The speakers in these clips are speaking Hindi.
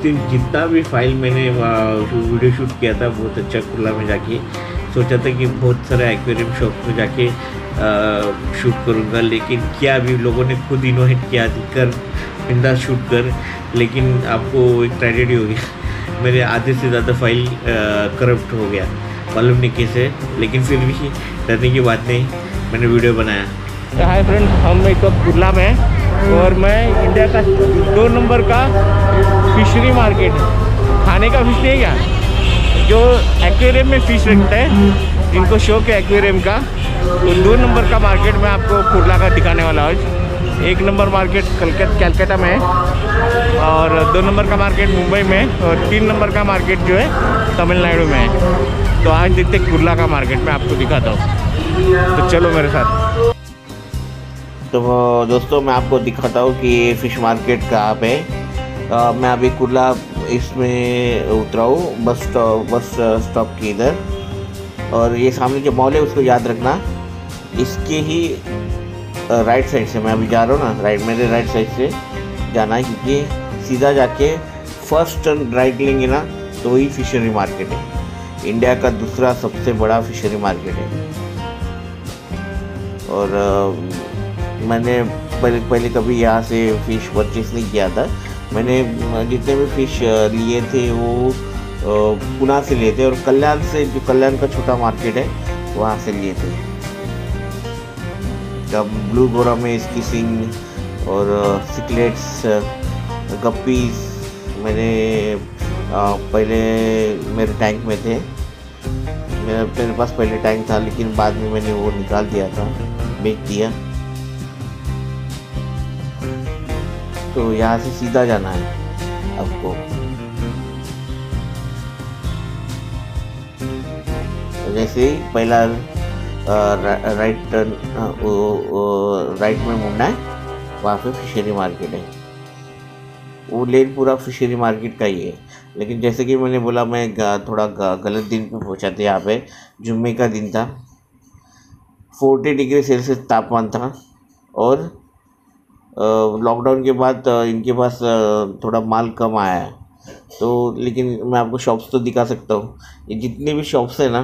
दिन जितना भी फाइल मैंने वीडियो शूट किया था बहुत अच्छा खुला में जाके सोचा था कि बहुत सारे एक्वेरियम शॉप में जाके शूट करूँगा, लेकिन क्या अभी लोगों ने खुद इनोवेट किया कर बिंदा शूट कर, लेकिन आपको एक ट्रेजेडी हो गया। मेरे आधे से ज़्यादा फाइल करप्ट हो गया, मालूम नहीं कैसे, लेकिन फिर भी डरने की बात नहीं, मैंने वीडियो बनाया। हाय फ्रेंड्स, हम एक कुर्ला में हैं और मैं इंडिया का 2 नंबर का फिशरी मार्केट है, खाने का फिश नहीं क्या, जो एक्वेरियम में फिश रखते हैं जिनको शौक है एक्वेरियम का, तो 2 नंबर का मार्केट मैं आपको कुर्ला का दिखाने वाला हूँ आज। 1 नंबर मार्केट कलकत्ता में है और 2 नंबर का मार्केट मुंबई में और 3 नंबर का मार्केट जो है तमिलनाडु में है। तो आज देखते कुर्ला का मार्केट में आपको दिखाता हूँ, तो चलो मेरे साथ। तो दोस्तों मैं आपको दिखाता हूँ कि ये फ़िश मार्केट कहाँ पे है। मैं अभी कुर्ला इसमें उतरा हूँ बस स्टॉप के इधर, और ये सामने जो मॉल है उसको याद रखना, इसके ही राइट साइड से मैं अभी जा रहा हूँ ना, मेरे राइट साइड से जाना है, क्योंकि सीधा जाके फर्स्ट टर्न राइट लेंगे ना तो वही फिशरी मार्केट है, इंडिया का दूसरा सबसे बड़ा फिशरी मार्केट है। और मैंने पहले कभी यहाँ से फ़िश परचेस नहीं किया था। मैंने जितने भी फ़िश लिए थे वो पुणे से लिए थे, और कल्याण से, जो कल्याण का छोटा मार्केट है वहाँ से लिए थे। जब ब्लू गोरा में इसकी सिंग और सिकलेट्स, गप्पीज मैंने पहले मेरे टैंक में थे, मेरे पास पहले टैंक था, लेकिन बाद में मैंने वो निकाल दिया था, बेच दिया। तो यहाँ से सीधा जाना है आपको। जैसे ही पहला राइट टर्न राइट में मुड़ना है, वहाँ पे फिशरी मार्केट है। वो लेन पूरा फिशरी मार्केट का ही है, लेकिन जैसे कि मैंने बोला मैं थोड़ा गलत दिन पे पहुँचा था। यहाँ पे जुम्मे का दिन था, 40 डिग्री सेल्सियस तापमान था, और लॉकडाउन के बाद इनके पास थोड़ा माल कम आया है। तो लेकिन मैं आपको शॉप्स तो दिखा सकता हूँ। ये जितने भी शॉप्स हैं ना,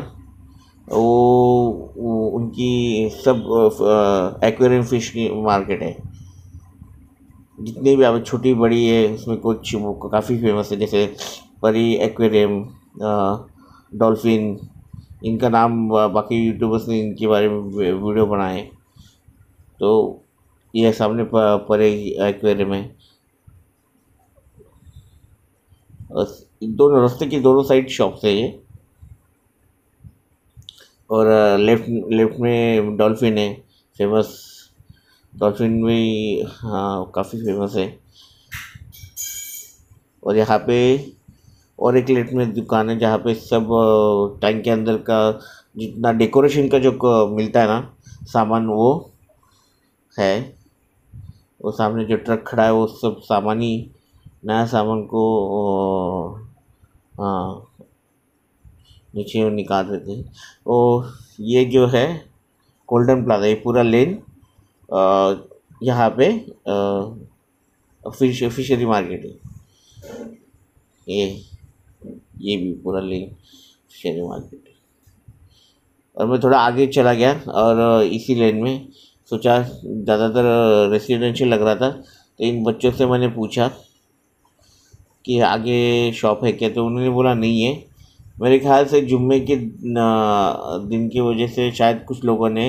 वो उनकी सब एक्वेरियम फिश की मार्केट है। जितने भी आप छोटी बड़ी है, उसमें कुछ काफ़ी फेमस है, जैसे परी एक्वेरियम, डॉल्फिन, इनका नाम बाकी यूट्यूबर्स ने इनके बारे में वीडियो बनाए। तो ये सामने परे एक्वेरियम है, दोनों रास्ते की दोनों साइड शॉप्स है ये। और लेफ्ट में डॉल्फिन है, फेमस डॉल्फिन भी, हाँ काफ़ी फेमस है। और यहाँ पे और एक लेफ्ट में दुकान है जहाँ पे सब टैंक के अंदर का जितना डेकोरेशन का जो मिलता है ना सामान, वो है। वो सामने जो ट्रक खड़ा है वो सब सामान ही, नया सामान को हाँ नीचे निकाल रहे थे। और ये जो है गोल्डन प्लाजा, ये पूरा लेन यहाँ पे फिशरी मार्केट है। ये भी पूरा लेन फिशरी मार्केट है। और मैं थोड़ा आगे चला गया और इसी लेन में सोचा, ज़्यादातर रेसिडेंशियल लग रहा था, तो इन बच्चों से मैंने पूछा कि आगे शॉप है क्या, तो उन्होंने बोला नहीं है। मेरे ख्याल से जुम्मे के दिन की वजह से शायद कुछ लोगों ने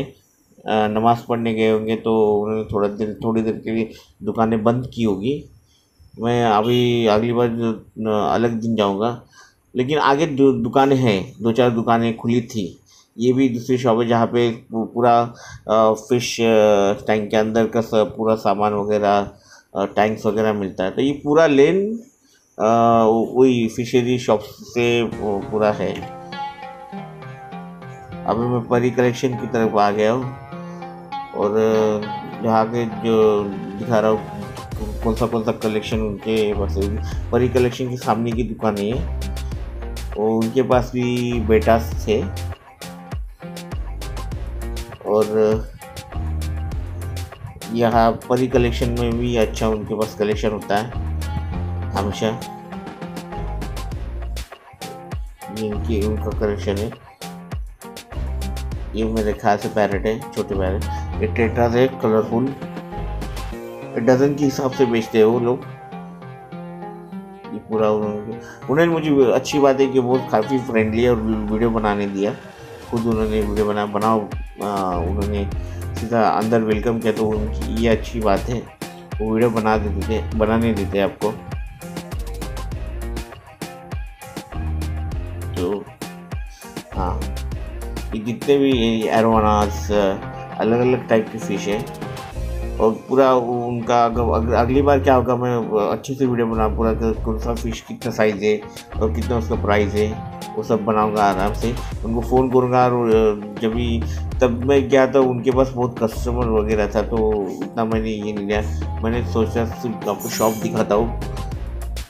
नमाज़ पढ़ने गए होंगे, तो उन्होंने थोड़ी देर के लिए दुकानें बंद की होगी। मैं अभी अगली बार अलग दिन जाऊंगा, लेकिन आगे दुकानें हैं, 2-4 दुकानें खुली थी। ये भी दूसरी शॉप है जहाँ पे पूरा फिश टैंक के अंदर का पूरा सामान वगैरह, टैंक्स वगैरह मिलता है। तो ये पूरा लेन वही फिशरी शॉप से पूरा है। अभी मैं परी कलेक्शन की तरफ आ गया हूँ, और यहाँ के जो दिखा रहा हूँ कौन सा कलेक्शन उनके पास है। परी कलेक्शन के सामने की दुकान है, और उनके पास भी बेटास थे। और यहाँ परी कलेक्शन में भी अच्छा उनके पास कलेक्शन होता है हमेशा। ये इनकी उनका कलेक्शन है। ये मेरे ख्याल से पैरेट है, छोटे पैरेट। ये टेट्रास है कलरफुल, डजन के हिसाब से बेचते हैं वो लोग। ये पूरा उन्होंने मुझे अच्छी बात है कि वो काफ़ी फ्रेंडली है और वीडियो बनाने दिया। खुद उन्होंने वीडियो बनाओ उन्होंने सीधा अंदर वेलकम किया, तो उनकी ये अच्छी बात है, वो वीडियो बनाने देते आपको। तो हाँ, ये जितने भी एरोवानास अलग अलग टाइप की फ़िश है, और पूरा उनका अगली बार क्या होगा, मैं अच्छे से वीडियो बना पूरा कौन सा फ़िश कितना साइज़ है और कितना उसका प्राइस है, वो सब बनाऊंगा आराम से। उनको फ़ोन करूँगा, और जब भी तब मैं गया था उनके पास बहुत कस्टमर वगैरह था, तो इतना मैंने ये नहीं लिया। मैंने सोचा सिर्फ आपको शॉप दिखाता हूँ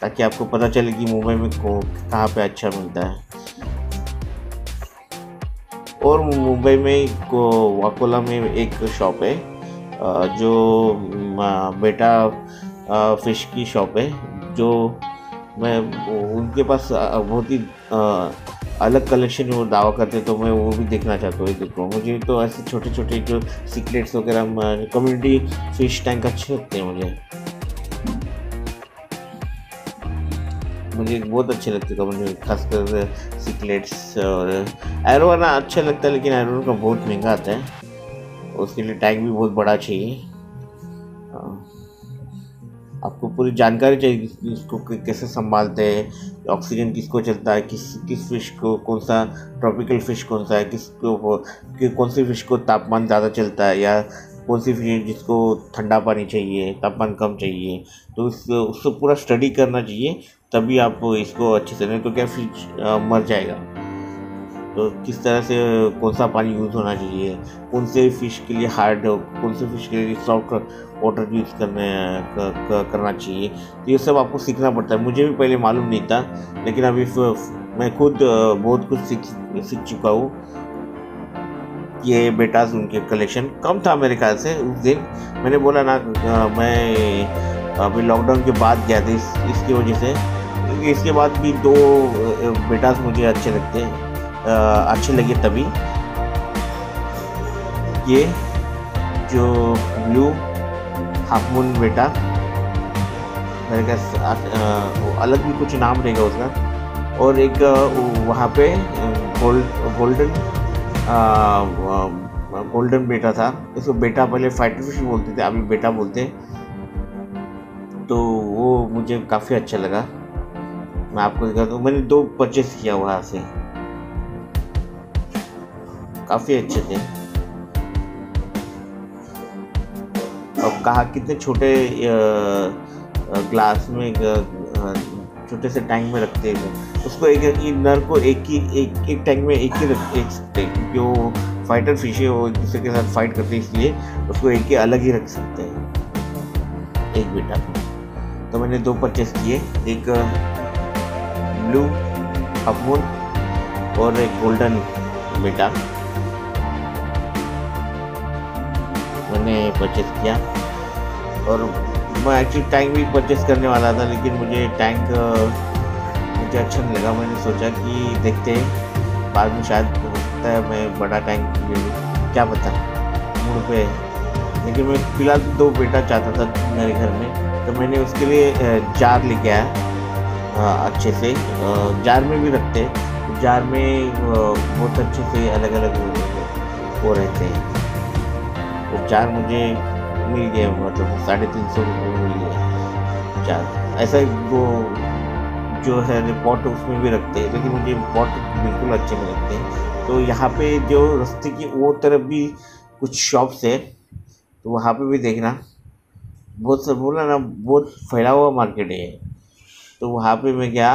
ताकि आपको पता चले कि मुंबई में कहाँ पे अच्छा मिलता है। और मुंबई में वाकोला में एक शॉप है जो बेटा फ़िश की शॉप है, जो मैं उनके पास बहुत ही अलग कलेक्शन वो दावा करते, तो मैं वो भी देखना चाहता हूँ। देखो मुझे तो ऐसे छोटे छोटे जो सीक्रेट्स वगैरह कम्युनिटी फ़िश टैंक अच्छे लगते हैं मुझे बहुत अच्छे लगते हैं कम्युनिटी, खासकर सीक्रेट्स। और एरोवाना अच्छा लगता है, लेकिन एरोवाना का बहुत महंगा आता है, उसके लिए टैंक भी बहुत बड़ा चाहिए। आपको पूरी जानकारी चाहिए कि इसको कैसे संभालते हैं, ऑक्सीजन किसको चलता है, किस फिश को कौन सा ट्रॉपिकल फ़िश कौन सा है, कौन सी फ़िश को तापमान ज़्यादा चलता है, या कौन सी फिश जिसको ठंडा पानी चाहिए, तापमान कम चाहिए। तो उसको पूरा स्टडी करना चाहिए, तभी आप इसको अच्छे से, नहीं तो क्या फिश मर जाएगा। तो किस तरह से कौन सा पानी यूज़ होना चाहिए, कौन से फ़िश के लिए हार्ड, कौन से फ़िश के लिए सॉफ्ट वाटर यूज़ करना चाहिए। तो ये सब आपको सीखना पड़ता है। मुझे भी पहले मालूम नहीं था, लेकिन अभी मैं खुद बहुत कुछ सीख चुका हूँ। ये बेटास उनके कलेक्शन कम था मेरे ख्याल से उस दिन। मैंने बोला ना मैं अभी लॉकडाउन के बाद गया था इसकी वजह से। इसके बाद भी 2 बेटास मुझे अच्छे लगे तभी। ये जो ब्लू हाफ मून बेटा, मेरे ख्याल अलग भी कुछ नाम रहेगा उसका। और एक वहाँ पे गोल्डन बेटा था। इसको बेटा पहले फाइटर फिश बोलते थे, अभी बेटा बोलते हैं। तो वो मुझे काफ़ी अच्छा लगा, मैं आपको दिखाता हूँ। मैंने 2 परचेस किया वहाँ से, काफ़ी अच्छे थे। अब कहा कितने छोटे ग्लास में छोटे से टैंक में रखते हैं उसको, एक नर को एक टैंक में एक ही रख सकते हैं, जो फाइटर फिश है वो एक दूसरे के साथ फाइट करते हैं, इसलिए उसको एक ही अलग ही रख सकते हैं एक बेटा। तो मैंने 2 परचेस किए, एक ब्लू हाफ और एक गोल्डन बेटा मैंने परचेस किया। और मैं एक्चुअली टैंक भी परचेस करने वाला था, लेकिन मुझे टैंक मुझे अच्छा नहीं लगा। मैंने सोचा कि देखते हैं बाद में शायद हो सकता है मैं बड़ा टैंक ले लूँ, क्या पता मूड पे। लेकिन मैं फिलहाल 2 बेटा चाहता था मेरे घर में, तो मैंने उसके लिए जार लेके आया अच्छे से। जार में भी रखते हैं, जार में बहुत अच्छे से अलग अलग वो रहते हैं। तो जार मुझे मिल गया, मतलब 350 रुपये में मिल गया जार। ऐसा वो जो है पॉट उसमें भी रखते हैं, लेकिन मुझे पॉट बिल्कुल अच्छे नहीं लगते। तो यहाँ पे जो रास्ते की वो तरफ भी कुछ शॉप्स है, तो वहाँ पे भी देखना, बहुत सब बोला ना, बहुत फैला हुआ मार्केट है। तो वहाँ पे मैं गया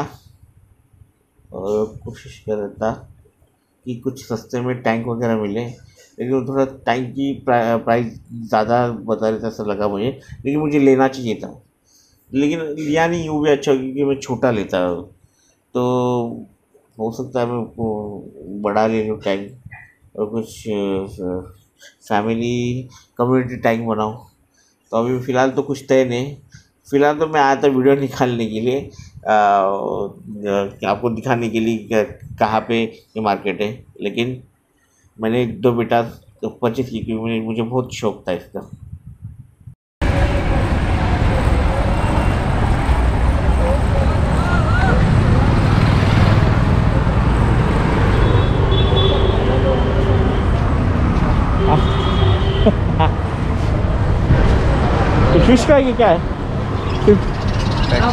और कोशिश कर रहा था कि कुछ सस्ते में टैंक वगैरह मिले, लेकिन थोड़ा टैंक की प्राइस ज़्यादा बता रहा था, ऐसा लगा मुझे। लेकिन मुझे लेना चाहिए था, लेकिन लिया नहीं। यूँ भी अच्छा, क्योंकि मैं छोटा लेता, तो हो सकता है मैं बड़ा ले लूँ टैंक और कुछ फैमिली कम्युनिटी टैंक बनाऊँ। तो अभी फ़िलहाल तो कुछ तय नहीं। फ़िलहाल तो मैं आया था वीडियो निकालने के लिए, आपको दिखाने के लिए कहाँ पे ये मार्केट है, लेकिन मैंने 2 बेटा तो परचेज की क्योंकि मुझे बहुत शौक था इसका। तो फिश का है क्या है?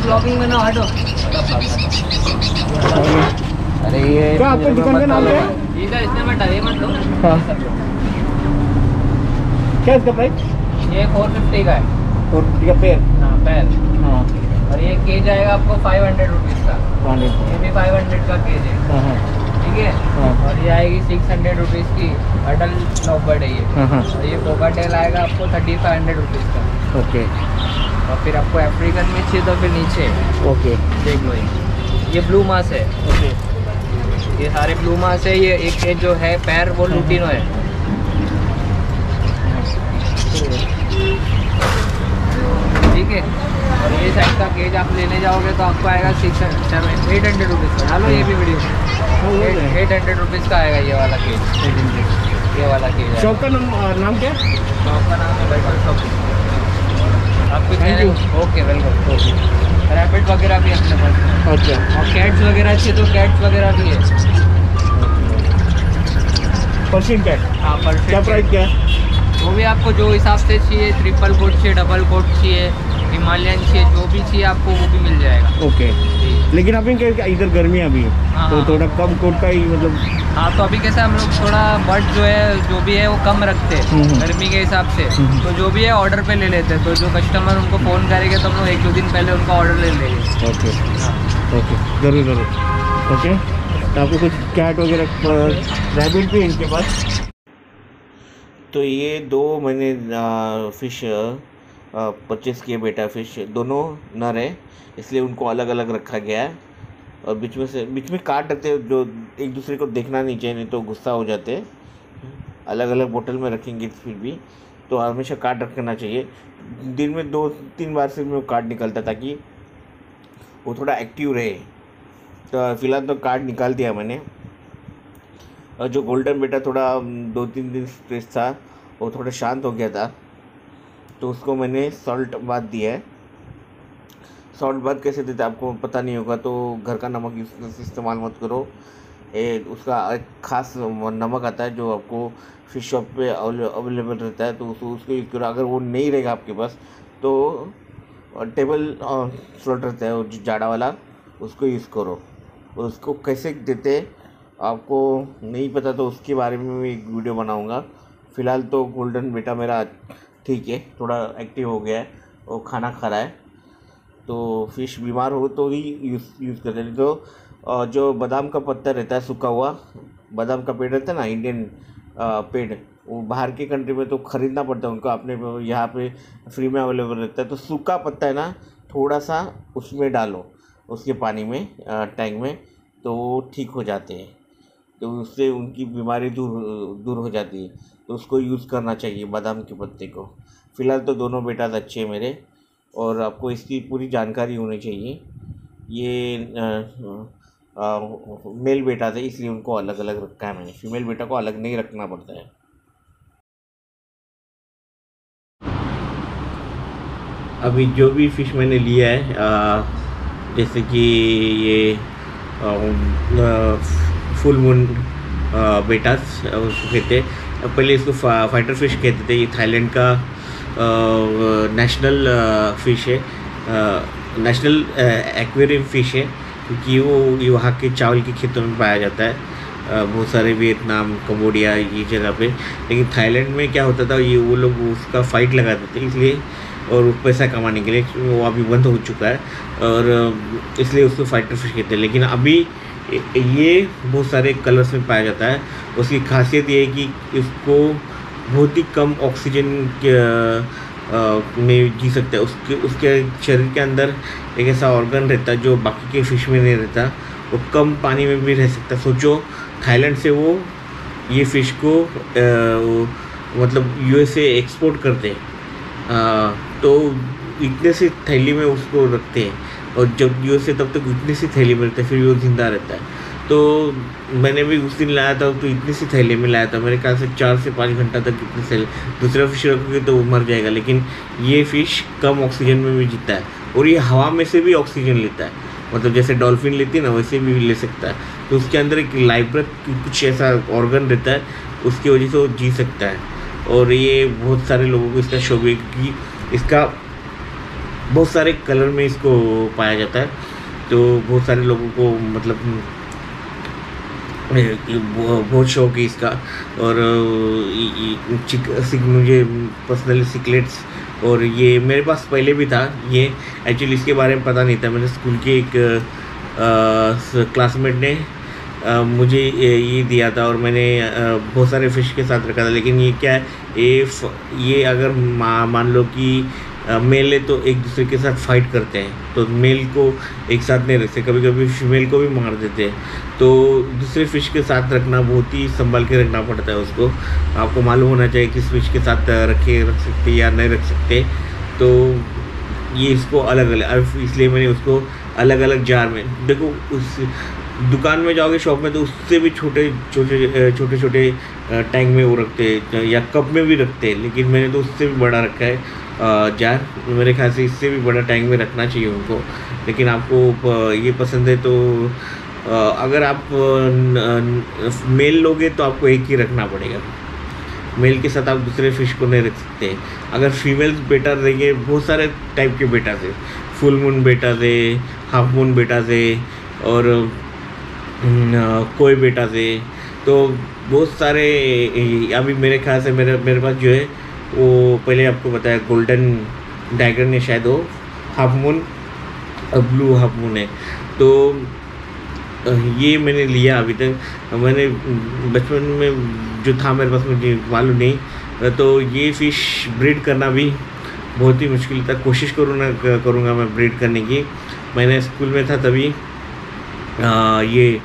ब्लॉगिंग में ना हटो। अरे ये क्या आपका दुकान का नाम क्या है? इधर इसमें मत डालिए, मत लो। हाँ। क्या इसका प्राइस? ये 450 का है। और ठीक है पैर। हाँ पैर। हाँ। और ये केज आएगा आपको 500 रुपीज़ का। 500। ये भी 500 का केज है। हाँ हाँ ठीक है। हाँ। और ये आएगी 600 रुपीज़ की अडल्ट लॉबर्ड है ये। हाँ हाँ। और ये कोकाटेल आएगा आपको 3500 रुपीज़ का। ओके और फिर आपको अफ्रीकन में चाहिए तो फिर नीचे ओके देख लो ये ब्लू मास है। ओके। ये सारे ब्लू मास है। ये एक जो है पैर वो लुटिनो है। ठीक है। और ये साइड का केज आप लेने जाओगे तो आपको आएगा 800 रुपीज़ का। डालो ये भी वीडियो 800 रुपीज़ का आएगा ये वाला केज। ये वाला केज शॉप का नाम क्या है? शॉप का नाम है बैटल शॉप। आपको Thank you. Okay welcome. Rapid वगैरह भी अपने पास। अच्छा। और कैट्स वगैरह चाहिए तो कैट्स वगैरह भी है। पर्शियन कैट हाँ परफेक्ट। क्या प्राइस क्या है? वो भी आपको जो हिसाब से चाहिए, ट्रिपल कोट चाहिए, डबल कोट चाहिए, हिमालयन चाहिए, जो भी चाहिए आपको वो भी मिल जाएगा। ओके। जी। लेकिन अभी इधर गर्मी अभी है हाँ, तो हाँ। थोड़ा कम कोट का ही मतलब। हाँ तो अभी कैसे हम लोग थोड़ा बट जो है जो भी है वो कम रखते हैं गर्मी के हिसाब से। तो जो भी है ऑर्डर पे ले लेते हैं। तो जो कस्टमर उनको फ़ोन करेंगे तो हम लोग 1-2 दिन पहले उनका ऑर्डर ले लेंगे। ओके हाँ। ओके ज़रूर ज़रूर। ओके तो आपको कुछ कैट वगैरह रैबिट भी है इनके पास? तो ये 2 मैंने फ़िश परचेज़ किए बेटा फ़िश, दोनों नर है इसलिए उनको अलग अलग रखा गया है। और बीच में काट रखते हैं, जो एक दूसरे को देखना नहीं चाहिए, नहीं तो गुस्सा हो जाते हैं। अलग अलग बोतल में रखेंगे फिर भी तो हमेशा काट रखना चाहिए। दिन में 2-3 बार से मैं काट निकलता ताकि वो थोड़ा एक्टिव रहे। तो फिलहाल तो काट निकाल दिया मैंने। और जो गोल्डन बेटा थोड़ा 2-3 दिन स्ट्रेस था, वो थोड़ा शांत हो गया था, तो उसको मैंने सॉल्ट बाथ दिया है। सॉल्ट बाथ कैसे देते आपको पता नहीं होगा तो घर का नमक इस्तेमाल मत करो। उसका एक ख़ास नमक आता है जो आपको फिश शॉप पे अवेलेबल रहता है, तो उसको यूज़ करो। अगर वो नहीं रहेगा आपके पास तो टेबल सॉल्ट रहता है वो जाड़ा वाला, उसको यूज़ करो। उसको कैसे देते आपको नहीं पता तो उसके बारे में मैं एक वीडियो बनाऊंगा। फ़िलहाल तो गोल्डन बेटा मेरा ठीक है, थोड़ा एक्टिव हो गया है, वो खाना खा रहा है। तो फ़िश बीमार हो तो ही यूज़ करते हैं। तो जो बादाम का पत्ता रहता है, सूखा हुआ बादाम का पेड़ रहता है ना, इंडियन पेड़, वो बाहर के कंट्री में तो ख़रीदना पड़ता है उनको, अपने यहाँ पे फ्री में अवेलेबल रहता है। तो सूखा पत्ता है ना, थोड़ा सा उसमें डालो, उसके पानी में टैंक में, तो वो ठीक हो जाते हैं। तो उससे उनकी बीमारी दूर हो जाती है। तो उसको यूज़ करना चाहिए बादाम के पत्ते को। फ़िलहाल तो दोनों बेटा अच्छे हैं मेरे, और आपको इसकी पूरी जानकारी होनी चाहिए। ये मेल बेटा थे इसलिए उनको अलग अलग रखा है मैंने, फीमेल बेटा को अलग नहीं रखना पड़ता है। अभी जो भी फ़िश मैंने लिया है, जैसे कि ये फुल मून बेटास उसको कहते हैं, पहले इसको फाइटर फिश कहते थे। ये थाईलैंड का नेशनल फ़िश है, नेशनल एक्वेरियम फ़िश है, क्योंकि वो वहाँ के चावल के खेतों में पाया जाता है। बहुत सारे वियतनाम, कंबोडिया ये जगह पे। लेकिन थाईलैंड में क्या होता था, ये वो लोग उसका फ़ाइट लगाते थे इसलिए, और पैसा कमाने के लिए, वो अभी बंद हो चुका है और इसलिए उसको फाइटर फिश कहते हैं। लेकिन अभी ये बहुत सारे कलर्स में पाया जाता है। उसकी खासियत ये है कि इसको बहुत ही कम ऑक्सीजन में जी सकता है। उसके शरीर के अंदर एक ऐसा ऑर्गन रहता है जो बाकी के फिश में नहीं रहता, वो कम पानी में भी रह सकता है। सोचो थाईलैंड से वो ये फ़िश को मतलब USA एक्सपोर्ट करते हैं। तो इतने सी थैली में उसको रखते हैं, और जब ये उसे तब तक इतनी सी थैली में रखते हैं, फिर वो जिंदा रहता है। तो मैंने भी उस दिन लाया था तो इतनी सी थैली में लाया था, मेरे ख्याल से 4 से 5 घंटा तक इतनी थैली। दूसरा फिश रखोगे तो वो मर जाएगा, लेकिन ये फ़िश कम ऑक्सीजन में भी जीता है, और ये हवा में से भी ऑक्सीजन लेता है, मतलब जैसे डॉल्फिन लेती है ना वैसे भी ले सकता है। तो उसके अंदर एक लाइफ ब्रेथ कुछ ऐसा ऑर्गन रहता है, उसकी वजह से वो जी सकता है। और ये बहुत सारे लोगों को इसका शौक है, क्योंकि इसका बहुत सारे कलर में इसको पाया जाता है। तो बहुत सारे लोगों को मतलब बहुत शौक है इसका। और मुझे पर्सनली सिकलेट्स, और ये मेरे पास पहले भी था। ये एक्चुअली इसके बारे में पता नहीं था, मैंने स्कूल के एक क्लासमेट ने मुझे ये दिया था, और मैंने बहुत सारे फ़िश के साथ रखा था। लेकिन ये क्या है, ये अगर मान लो कि मेल है तो एक दूसरे के साथ फाइट करते हैं, तो मेल को एक साथ नहीं रखते, कभी कभी फीमेल को भी मार देते हैं। तो दूसरे फ़िश के साथ रखना बहुत ही संभाल के रखना पड़ता है उसको। आपको मालूम होना चाहिए किस फ़िश के साथ रख सकते या नहीं रख सकते। तो ये इसको अलग अलग, इसलिए मैंने उसको अलग अलग जार में, देखो उस दुकान में जाओगे शॉप में तो उससे भी छोटे छोटे टैंक में वो रखते हैं, या कप में भी रखते हैं, लेकिन मैंने तो उससे भी बड़ा रखा है जार। मेरे ख्याल से इससे भी बड़ा टैंक में रखना चाहिए उनको। लेकिन आपको ये पसंद है तो अगर आप मेल लोगे तो आपको एक ही रखना पड़ेगा, मेल के साथ आप दूसरे फ़िश को नहीं रख सकते। अगर फीमेल्स बेटा रहेंगे, बहुत सारे टाइप के बेटा है, फुल मून बेटा है, हाफ मून बेटा है, और कोई बेटा से, तो बहुत सारे। अभी मेरे ख्याल से मेरे पास जो है वो पहले आपको बताया गोल्डन ड्रैगन है शायद, वो हाफ मून और ब्लू हाफ मून है। तो ये मैंने लिया अभी तक, मैंने बचपन में जो था मेरे पास मुझे मालूम नहीं। तो ये फ़िश ब्रीड करना भी बहुत ही मुश्किल था, कोशिश करूँगा मैं ब्रीड करने की। मैंने स्कूल में था तभी ये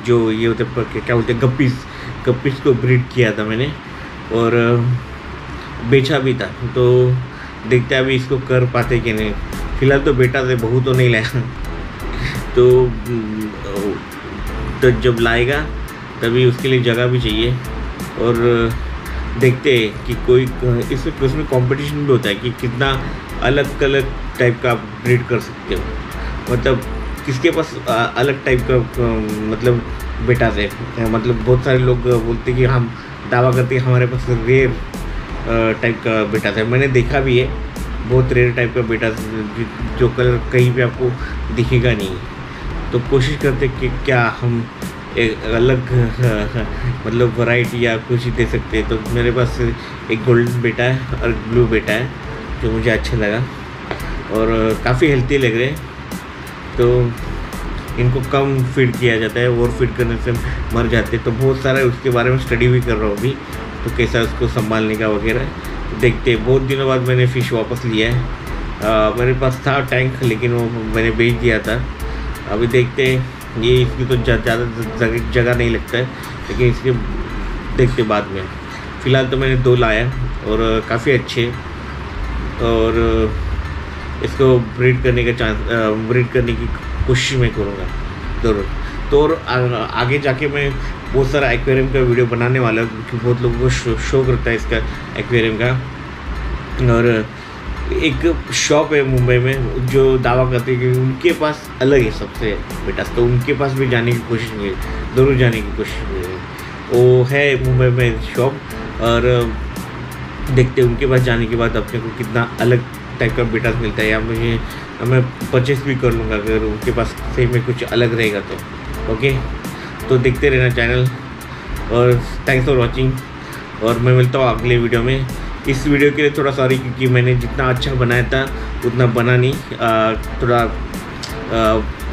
जो ये होते क्या बोलते हैं गप्पीज़ को ब्रीड किया था मैंने, और बेचा भी था। तो देखते अभी इसको कर पाते कि नहीं। फिलहाल तो बेटा से बहू तो नहीं लाया तो जब लाएगा तभी उसके लिए जगह भी चाहिए। और देखते हैं कि कोई इसमें कंपटीशन भी होता है कि कितना अलग अलग टाइप का आप ब्रीड कर सकते हो, मतलब किसके पास अलग टाइप का मतलब बेटा है। मतलब बहुत सारे लोग बोलते हैं कि हम दावा करते हैं हमारे पास रेयर टाइप का बेटा है। मैंने देखा भी है बहुत रेयर टाइप का बेटा जो कलर कहीं पे आपको दिखेगा नहीं। तो कोशिश करते कि क्या हम एक अलग मतलब वैरायटी या कुछ ही दे सकते हैं। तो मेरे पास एक गोल्डन बेटा है और ब्लू बेटा है जो मुझे अच्छा लगा, और काफ़ी हेल्थी लग रहे हैं। तो इनको कम फीड किया जाता है, ओवर फीड करने से मर जाते हैं। तो बहुत सारा उसके बारे में स्टडी भी कर रहा हूँ अभी, तो कैसा उसको संभालने का वगैरह देखते हैं। बहुत दिनों बाद मैंने फ़िश वापस लिया है। मेरे पास था टैंक, लेकिन वो मैंने बेच दिया था। अभी देखते हैं, ये इसकी तो ज़्यादा जगह नहीं लगता है, लेकिन इसके देखते बाद में। फ़िलहाल तो मैंने 2 लाया और काफ़ी अच्छे, और इसको ब्रीड करने की कोशिश मैं करूँगा ज़रूर। तो और आगे जाके मैं बहुत सारा एक्वेरियम का वीडियो बनाने वाला हूँ, क्योंकि बहुत लोगों को शौक रहता है इसका एक्वेरियम का। और एक शॉप है मुंबई में जो दावा करते हैं कि उनके पास अलग है सबसे बेटा, तो उनके पास भी जाने की कोशिश की, ज़रूर जाने की कोशिश की। वो है मुंबई में शॉप, और देखते उनके पास जाने के बाद अपने को कितना अलग टाइप का बेटा मिलता है, या मैं परचेस भी कर लूँगा अगर उनके पास सही में कुछ अलग रहेगा तो। ओके, तो देखते रहना चैनल, और थैंक्स फॉर वॉचिंग। और मैं मिलता हूँ अगले वीडियो में। इस वीडियो के लिए थोड़ा सॉरी, क्योंकि मैंने जितना अच्छा बनाया था उतना बना नहीं। थोड़ा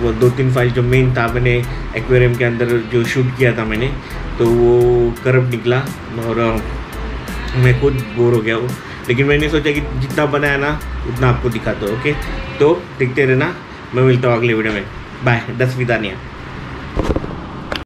वो 2-3 फाइल जो मेन था मैंने एक्वेरियम के अंदर जो शूट किया था मैंने, तो वो करप्ट निकला और मैं खुद बोर हो गया वो। लेकिन मैंने सोचा कि जितना बनाया ना उतना आपको दिखाता हूँ। ओके, तो देखते रहना। मैं मिलता हूँ अगले वीडियो में। बाय, 10 विदानिया।